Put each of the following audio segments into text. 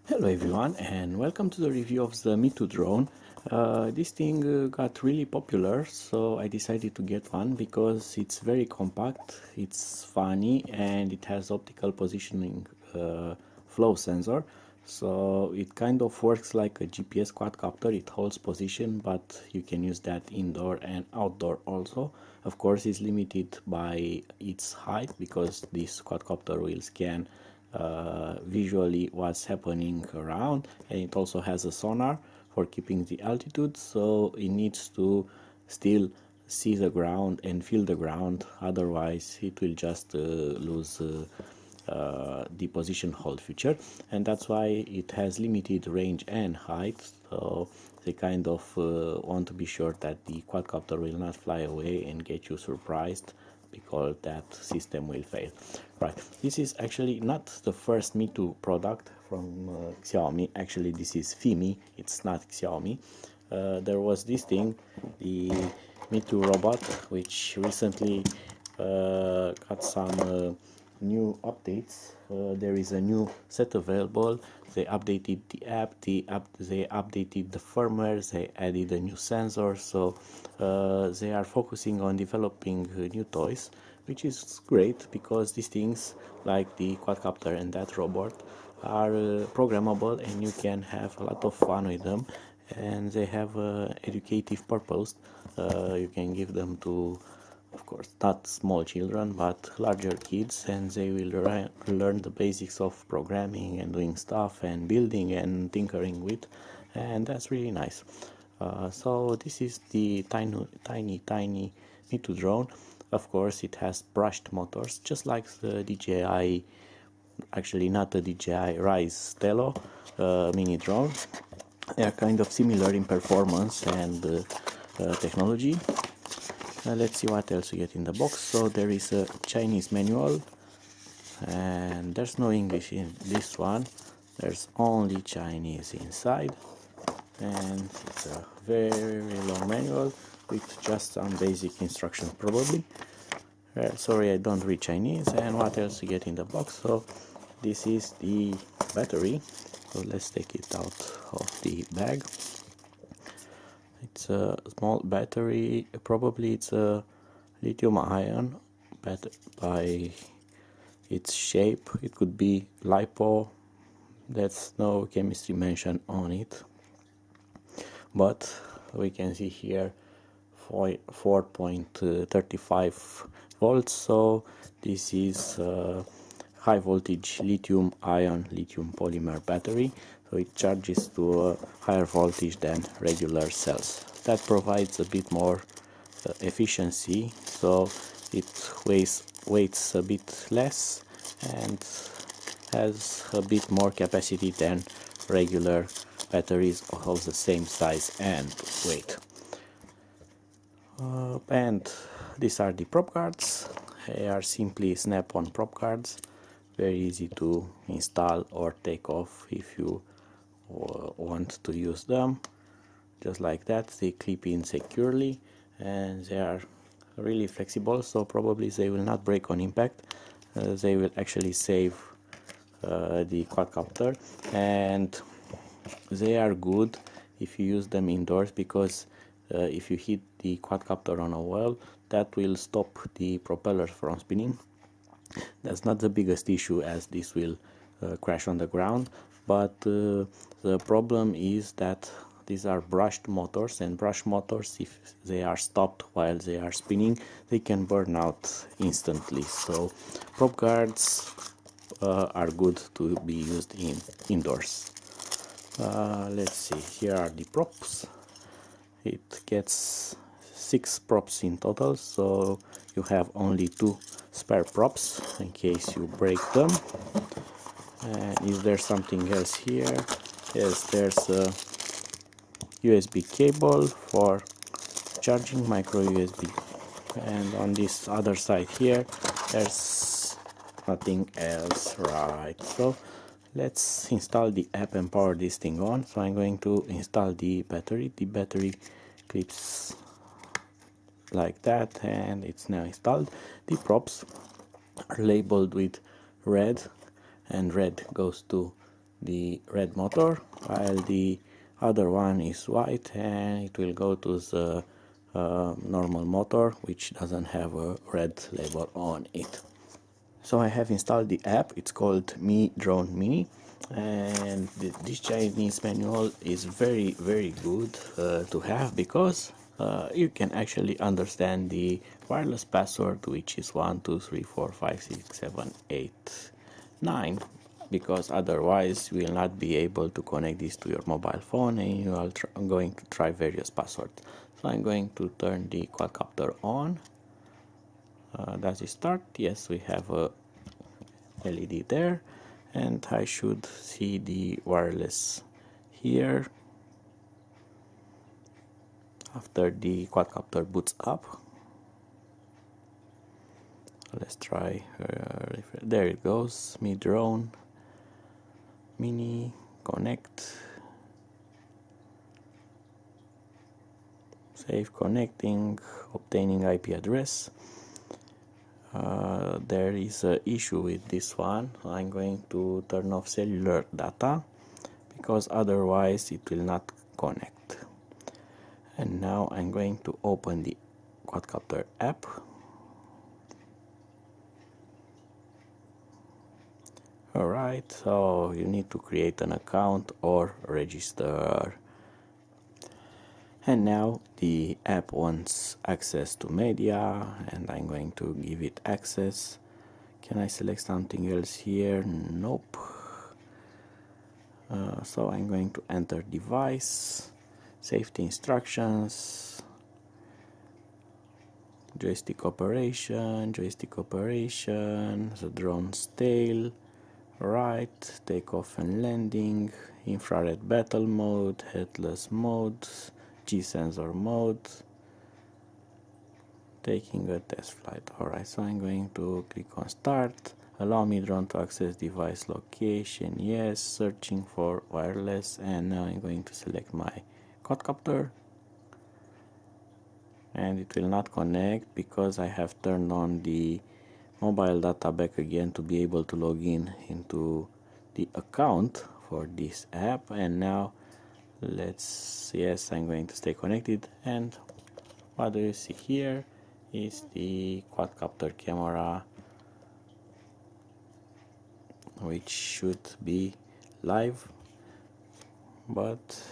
Hello everyone and welcome to the review of the MITU drone. This thing got really popular, so I decided to get one because it's very compact, it's funny, and it has optical positioning flow sensor. So it kind of works like a GPS quadcopter. It holds position, but you can use that indoor and outdoor also. Of course, it's limited by its height because this quadcopter will scan visually what's happening around, and it also has a sonar for keeping the altitude, so it needs to still see the ground and feel the ground, otherwise it will just lose the position hold feature, and that's why it has limited range and height. So they kind of want to be sure that the quadcopter will not fly away and get you surprised because that system will fail. Right, this is actually not the first MITU product from Xiaomi. Actually, this is FIMI, it's not Xiaomi. There was this thing, the MITU robot, which recently got some new updates. There is a new set available. They updated the app, they updated the firmware, they added a new sensor, so they are focusing on developing new toys, which is great because these things like the quadcopter and that robot are programmable, and you can have a lot of fun with them, and they have educative purpose. You can give them to, of course, not small children but larger kids, and they will learn the basics of programming and doing stuff and building and tinkering with, and that's really nice. So this is the tiny MITU drone. Of course, it has brushed motors just like the DJI, actually not the DJI Rise Telo mini drone. They are kind of similar in performance and technology. Let's see what else we get in the box. So there is a Chinese manual, and there's no English in this one, there's only Chinese inside, and it's a very long manual with just some basic instructions probably. Sorry, I don't read Chinese. And what else you get in the box? So this is the battery, so let's take it out of the bag. It's a small battery, probably it's a lithium ion, but by its shape it could be lipo. There's no chemistry mentioned on it, but we can see here 4.35 volts, so this is high voltage lithium ion lithium polymer battery, so it charges to a higher voltage than regular cells. That provides a bit more efficiency, so it weighs a bit less and has a bit more capacity than regular batteries of the same size and weight. And these are the prop guards. They are simply snap-on prop guards, very easy to install or take off if you want to use them. Just like that, they clip in securely, and they are really flexible, so probably they will not break on impact. They will actually save the quadcopter, and they are good if you use them indoors, because if you hit the quadcopter on a wall, that will stop the propeller from spinning. That's not the biggest issue, as this will crash on the ground, but the problem is that these are brushed motors, and brushed motors, if they are stopped while they are spinning, they can burn out instantly. So prop guards are good to be used indoors. Let's see, here are the props. It gets 6 props in total, so you have only 2 spare props in case you break them. And is there something else here? Yes, there's a USB cable for charging, micro USB, and on this other side here there's nothing else. Right, so let's install the app and power this thing on. So I'm going to install the battery. The battery clips like that, and it's now installed. The props are labeled with red, and red goes to the red motor, while the other one is white, and it will go to the normal motor, which doesn't have a red label on it. So I have installed the app. It's called Mi Drone Mini, and this Chinese manual is very good to have, because you can actually understand the wireless password, which is 1 2 3 4 5 6 7 8 9, because otherwise you will not be able to connect this to your mobile phone, and you are going to try various passwords. So I'm going to turn the quadcopter on. Does it start? Yes, we have a LED there, and I should see the wireless here after the quadcopter boots up. Let's try, there it goes, Mi Drone Mini, connect, save connecting, obtaining IP address. There is an issue with this one. I'm going to turn off cellular data, because otherwise it will not connect. And now I'm going to open the Quadcopter app. Alright, so you need to create an account or register. And now the app wants access to media, and I'm going to give it access. Can I select something else here? Nope. So I'm going to enter device, safety instructions, joystick operation, the drone's tail, right, takeoff and landing, infrared battle mode, headless mode, G-sensor mode, taking a test flight. Alright, so I'm going to click on start. Allow me drone to access device location, yes, searching for wireless, and now I'm going to select my quadcopter, and it will not connect because I have turned on the mobile data back again to be able to log in into the account for this app. And now yes, I'm going to stay connected, and what do you see here is the quadcopter camera, which should be live, but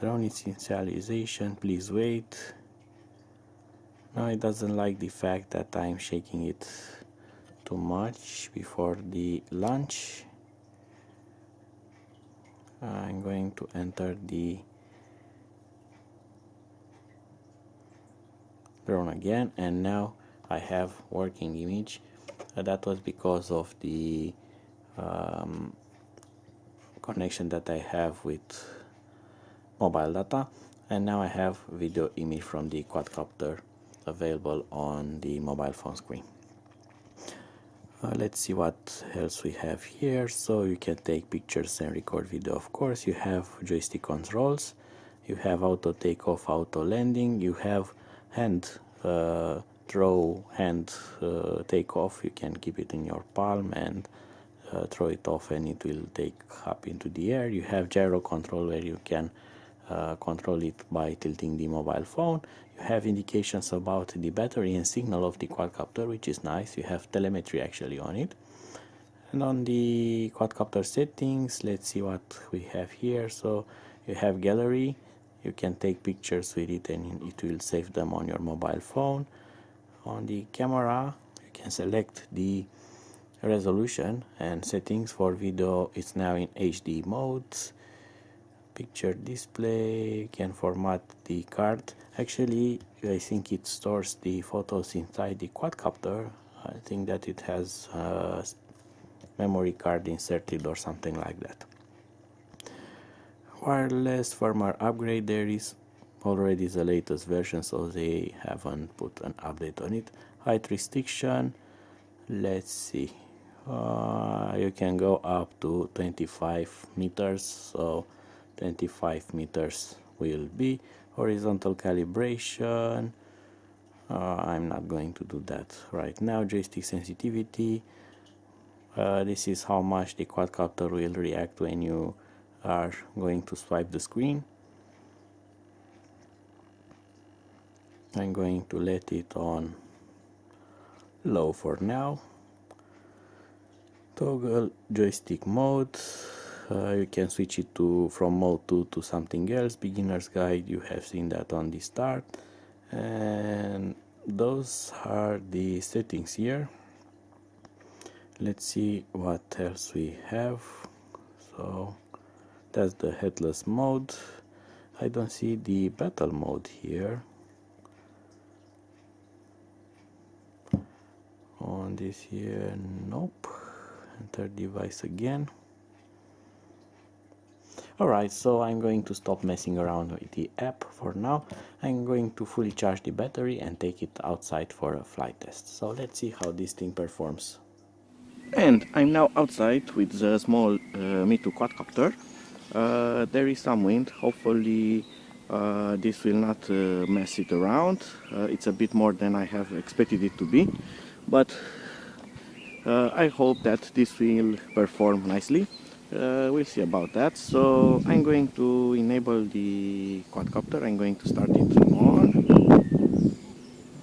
drone is initialization, please wait. No, it doesn't like the fact that I'm shaking it too much before the launch. I'm going to enter the drone again, and now I have working image. That was because of the connection that I have with mobile data, and now I have video image from the quadcopter available on the mobile phone screen. Let's see what else we have here. So you can take pictures and record video, of course. You have joystick controls, you have auto takeoff, auto landing, you have hand throw, hand takeoff. You can keep it in your palm and throw it off, and it will take up into the air. You have gyro control, where you can control it by tilting the mobile phone. You have indications about the battery and signal of the quadcopter, which is nice. You have telemetry actually on it. And on the quadcopter settings, let's see what we have here. So you have gallery, you can take pictures with it and it will save them on your mobile phone. On the camera, you can select the resolution and settings. For video, it's now in HD mode. Picture display, you can format the card. Actually, I think it stores the photos inside the quadcopter. I think that it has a memory card inserted or something like that. Wireless firmware upgrade, there is already the latest version, so they haven't put an update on it. Height restriction, let's see, you can go up to 25 meters, so 25 meters will be. Horizontal calibration, I'm not going to do that right now. Joystick sensitivity, This is how much the quadcopter will react when you are going to swipe the screen. I'm going to let it on low for now. Toggle joystick mode. You can switch it from mode 2 to something else. Beginner's guide, you have seen that on the start. And those are the settings here. Let's see what else we have. So that's the headless mode. I don't see the battle mode here. On this here, nope. Enter device again. Alright, so I'm going to stop messing around with the app for now. I'm going to fully charge the battery and take it outside for a flight test. So let's see how this thing performs. And I'm now outside with the small MITU quadcopter. There is some wind. Hopefully this will not mess it around. It's a bit more than I have expected it to be, but I hope that this will perform nicely. We'll see about that. So I'm going to enable the quadcopter. I'm going to start it on.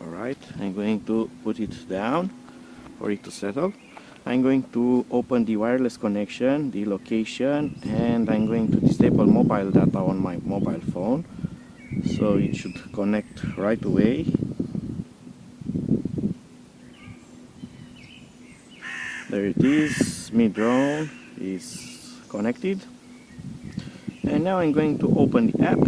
Alright, I'm going to put it down for it to settle. I'm going to open the wireless connection, the location, and I'm going to disable mobile data on my mobile phone, so it should connect right away. There it is, MITU Drone is connected. And now I'm going to open the app.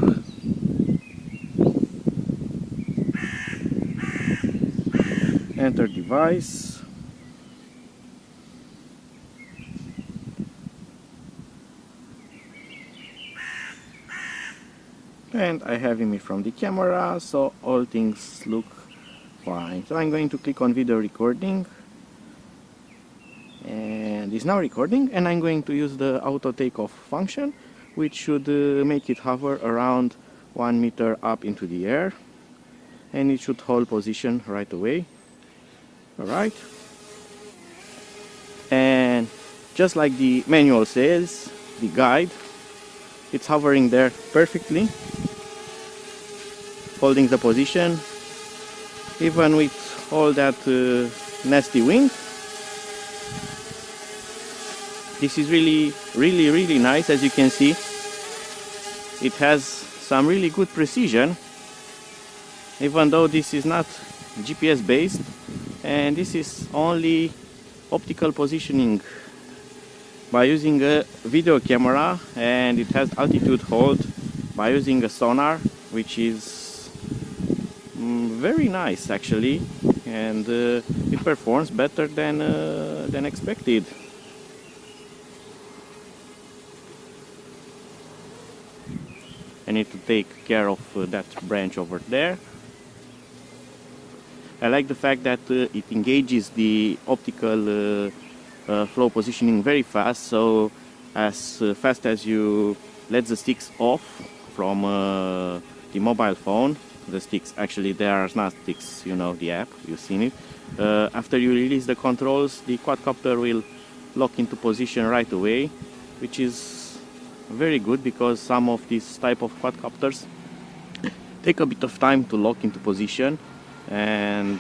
Enter device. And I have image from the camera, so all things look fine. So I'm going to click on video recording, and it's now recording, and I'm going to use the auto takeoff function, which should make it hover around 1 meter up into the air, and it should hold position right away. Alright, and just like the manual says, the guide, it's hovering there perfectly, holding the position even with all that nasty wind. This is really nice. As you can see, it has some really good precision, even though this is not GPS based, and this is only optical positioning by using a video camera, and it has altitude hold by using a sonar, which is very nice actually, and it performs better than expected. I need to take care of that branch over there. I like the fact that it engages the optical flow positioning very fast, so as fast as you let the sticks off from the mobile phone, the sticks, actually they are not sticks, you know, the app, you've seen it, after you release the controls, the quadcopter will lock into position right away, which is very good because some of these type of quadcopters take a bit of time to lock into position, and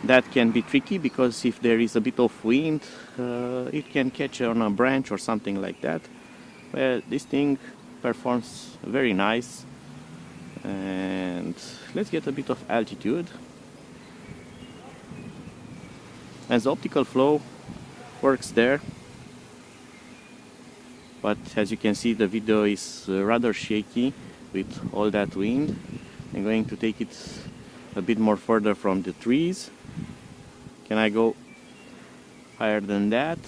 that can be tricky because if there is a bit of wind, it can catch on a branch or something like that. Well, this thing performs very nice, and let's get a bit of altitude. As the optical flow works there, but as you can see, the video is rather shaky with all that wind. I'm going to take it a bit more further from the trees. Can I go higher than that?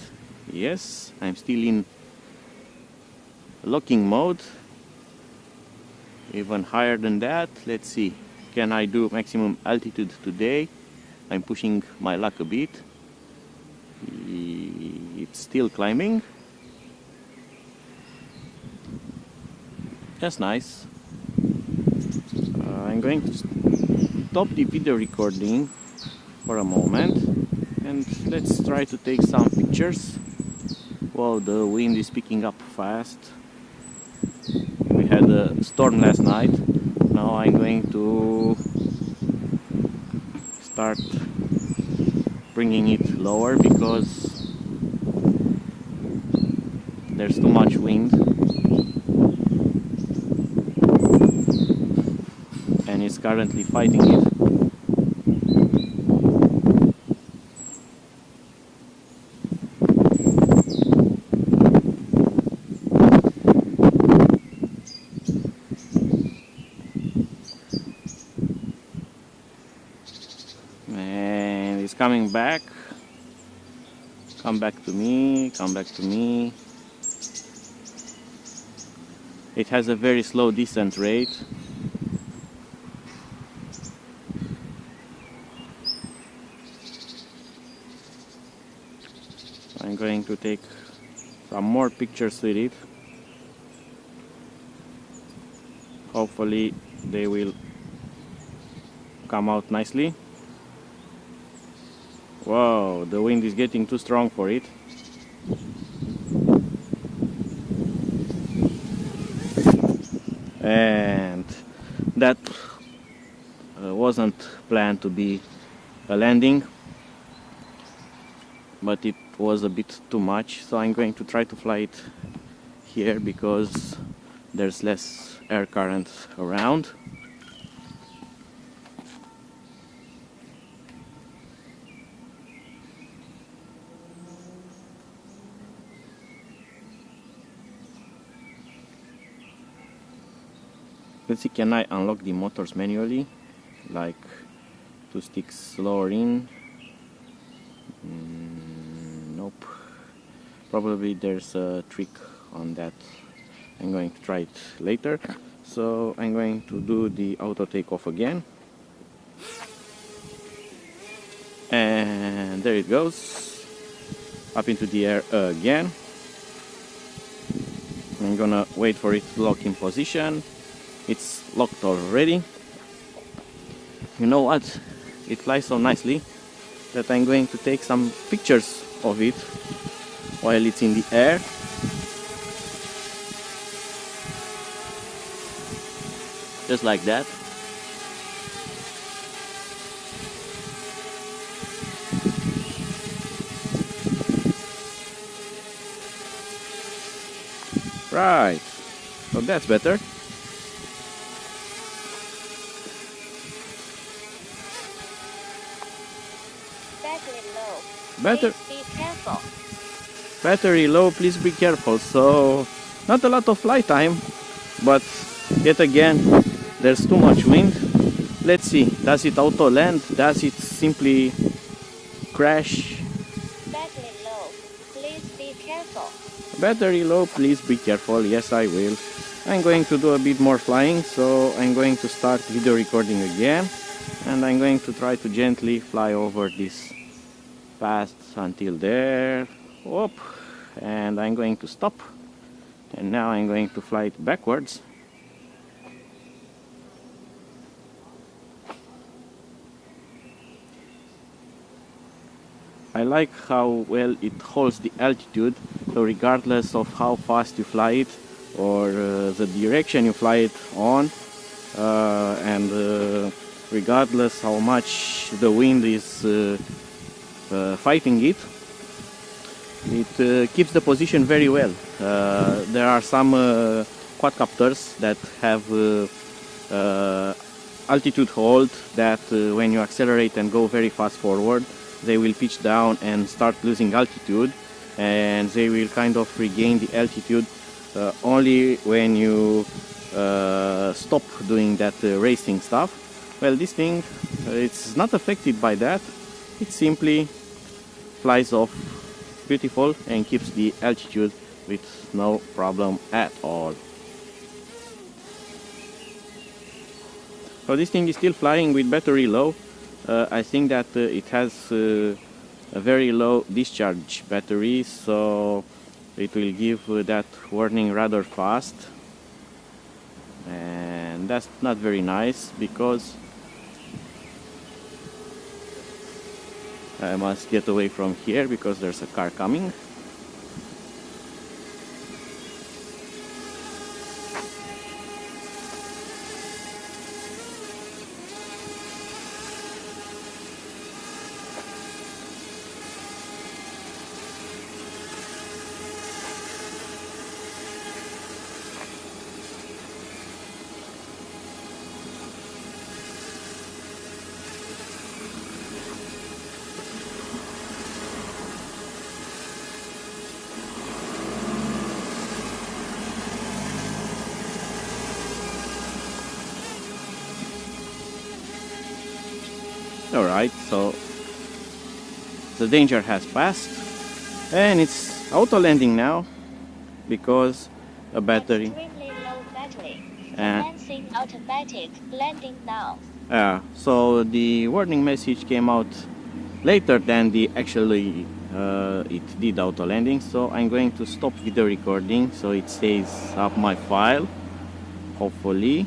Yes, I'm still in locking mode. Even higher than that. Let's see, can I do maximum altitude today? I'm pushing my luck a bit. It's still climbing. That's nice. I'm going to stop the video recording for a moment, and let's try to take some pictures. Wow, the wind is picking up fast. We had a storm last night. Now I'm going to start bringing it lower because there's too much wind and it's currently fighting it. And it's coming back. Come back to me, come back to me. It has a very slow descent rate. I'm going to take some more pictures with it. Hopefully they will come out nicely. Wow, the wind is getting too strong for it. And that wasn't planned to be a landing, but it was a bit too much, so I'm going to try to fly it here because there's less air current around. Let's see, can I unlock the motors manually? Like 2 sticks lower in? Nope. Probably there's a trick on that. I'm going to try it later. So I'm going to do the auto takeoff again. And there it goes. Up into the air again. I'm gonna wait for it to lock in position. It's locked already. You know what? It flies so nicely that I'm going to take some pictures of it while it's in the air. Just like that. Right. So that's better. Battery low, please be careful. So not a lot of flight time, but yet again there's too much wind. Let's see, does it auto land? Does it simply crash? Battery low, please be careful. Battery low, please be careful. Yes, I will. I'm going to do a bit more flying, so I'm going to start video recording again, and I'm going to try to gently fly over this path until there. Whoop. And I'm going to stop, and now I'm going to fly it backwards. I like how well it holds the altitude, so regardless of how fast you fly it or the direction you fly it on, and regardless how much the wind is fighting it, it keeps the position very well. There are some quadcopters that have altitude hold that when you accelerate and go very fast forward, they will pitch down and start losing altitude, and they will kind of regain the altitude only when you stop doing that racing stuff. Well, this thing, it's not affected by that. It simply flies off beautiful and keeps the altitude with no problem at all. So this thing is still flying with battery low. I think that it has a very low discharge battery, so it will give that warning rather fast, and that's not very nice because I must get away from here because there's a car coming. Alright, so the danger has passed and it's auto landing now because a battery. Extremely low battery. Commencing automatic landing now. So the warning message came out later than the actually it did auto landing. So I'm going to stop video recording so it saves up my file. Hopefully.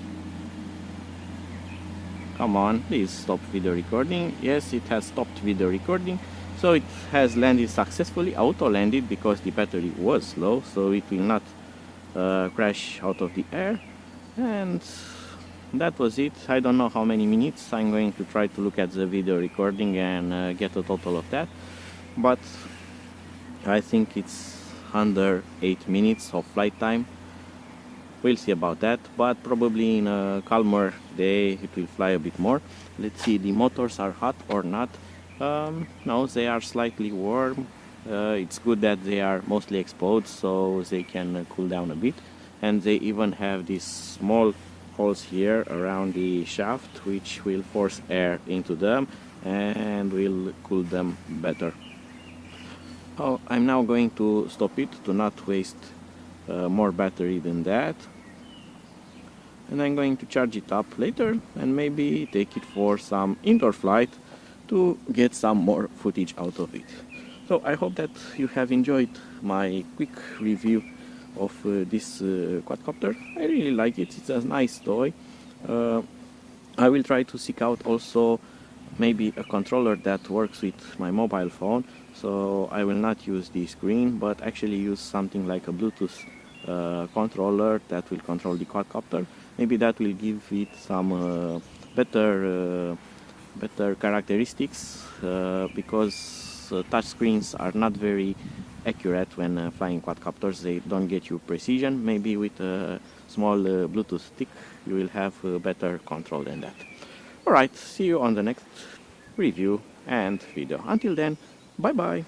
Come on, please stop video recording. Yes, it has stopped video recording. So it has landed successfully, auto landed because the battery was low, so it will not crash out of the air. And that was it. I don't know how many minutes. I'm going to try to look at the video recording and get a total of that. But I think it's under 8 minutes of flight time. We'll see about that, but probably in a calmer day it will fly a bit more. Let's see, the motors are hot or not. No, they are slightly warm. It's good that they are mostly exposed so they can cool down a bit. And they even have these small holes here around the shaft which will force air into them and will cool them better. Oh, I'm now going to stop it to not waste more battery than that, and I'm going to charge it up later and maybe take it for some indoor flight to get some more footage out of it. So I hope that you have enjoyed my quick review of this quadcopter. I really like it. It's a nice toy. I will try to seek out also maybe a controller that works with my mobile phone, so I will not use the screen but actually use something like a Bluetooth controller that will control the quadcopter. Maybe that will give it some better characteristics because touch screens are not very accurate when flying quadcopters. They don't get you precision. Maybe with a small Bluetooth stick you will have better control than that. Alright, see you on the next review and video. Until then, bye bye.